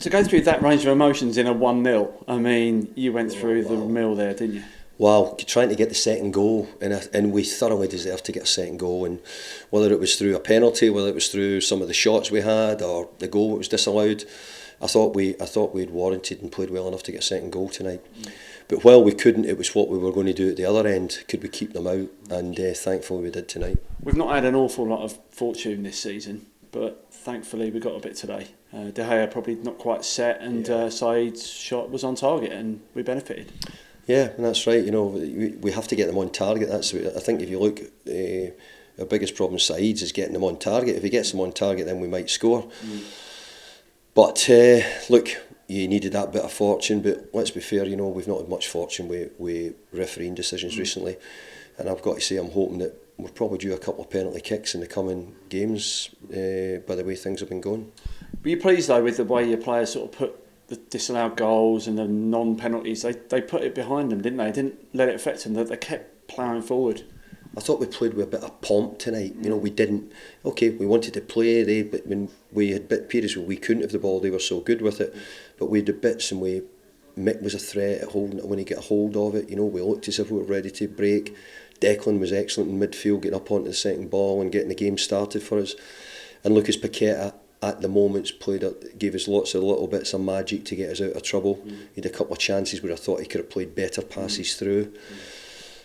To go through that range of emotions in a 1-0, I mean, you went through the mill there, didn't you? Well, trying to get the second goal, and we thoroughly deserved to get a second goal, and whether it was through a penalty, whether it was through some of the shots we had, or the goal that was disallowed, I thought we'd warranted and played well enough to get a second goal tonight. But while we couldn't, it was what we were going to do at the other end. Could we keep them out? And thankfully we did tonight. We've not had an awful lot of fortune this season, but thankfully we got a bit today. De Gea probably not quite set, and Said's shot was on target, and we benefited. Yeah, and that's right. You know, we have to get them on target. I think if you look, our biggest problem Said's is getting them on target. If he gets them on target, then we might score. But look, you needed that bit of fortune. But let's be fair, you know, we've not had much fortune with refereeing decisions recently. And I've got to say, I'm hoping that we're probably due a couple of penalty kicks in the coming games by the way things have been going. Were you pleased though with the way your players sort of put the disallowed goals and the non-penalties? They put it behind them, didn't they? They didn't let it affect them. They kept ploughing forward. I thought we played with a bit of pomp tonight. You know, we didn't. Okay, we wanted to play. But when we had periods where we couldn't have the ball, they were so good with it. But we had bits, and Mick was a threat at holding it when he got a hold of it. You know, we looked as if we were ready to break. Declan was excellent in midfield, getting up onto the second ball and getting the game started for us. And Lucas Paqueta, at the moments, gave us lots of little bits of magic to get us out of trouble. He had a couple of chances where I thought he could have played better passes through.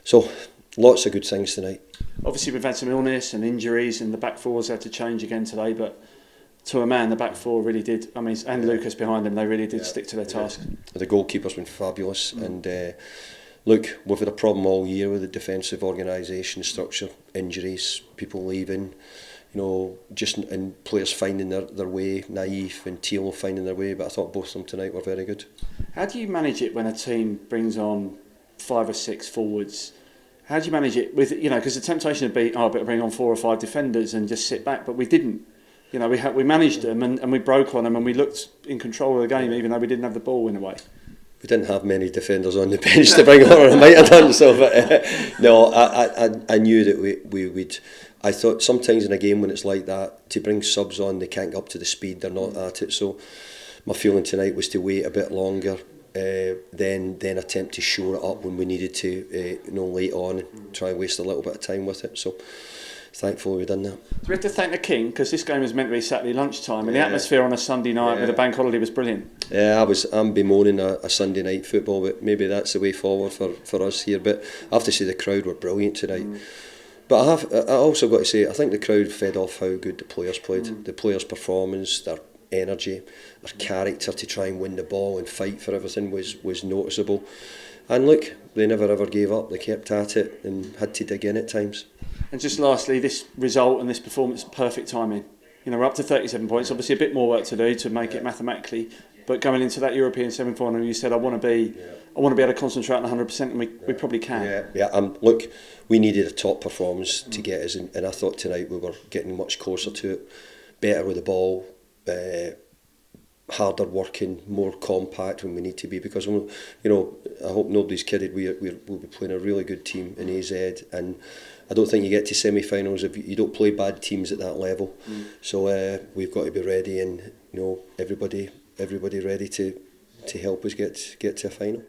So, lots of good things tonight. Obviously we've had some illness and injuries, and the back four's had to change again today, but to a man the back four really did, I mean, and Lucas behind them, they really did stick to their task. The goalkeeper's been fabulous, and look, we've had a problem all year with the defensive organisation, structure, injuries, people leaving, you know, and players finding their way, Naif and Teal finding their way, but I thought both of them tonight were very good. How do you manage it when a team brings on 5 or 6 forwards? How do you manage it with, you know, because the temptation would be, better bring on 4 or 5 defenders and just sit back, but we didn't. You know, we managed them and we broke on them, and we looked in control of the game even though we didn't have the ball in a way. We didn't have many defenders on the bench to bring on, or I might have done so, but no, I knew that we'd. I thought sometimes in a game when it's like that, to bring subs on, they can't get up to the speed, they're not at it. So my feeling tonight was to wait a bit longer, then attempt to shore it up when we needed to, late on, and try and waste a little bit of time with it. So thankfully we've done that. So we have to thank the King, because this game was meant to be Saturday lunchtime, and the atmosphere on a Sunday night with a bank holiday was brilliant. Yeah, I'm bemoaning a Sunday night football, but maybe that's the way forward for us here. But I have to say the crowd were brilliant tonight. But I also got to say, I think the crowd fed off how good the players played. The players' performance, their energy, their character to try and win the ball and fight for everything was noticeable. And look, they never ever gave up. They kept at it and had to dig in at times. And just lastly, this result and this performance, perfect timing. You know, we're up to 37 points. Obviously, a bit more work to do to make it mathematically. But going into that European semi-final, you said, I want to be able to concentrate on 100%, and we probably can. Look, we needed a top performance to get us, and I thought tonight we were getting much closer to it. Better with the ball, harder working, more compact when we need to be, because, you know, I hope nobody's kidded, we'll be playing a really good team in AZ, and I don't think you get to semi-finals if you don't play bad teams at that level. So we've got to be ready, and you know, everybody ready to help us get to a final.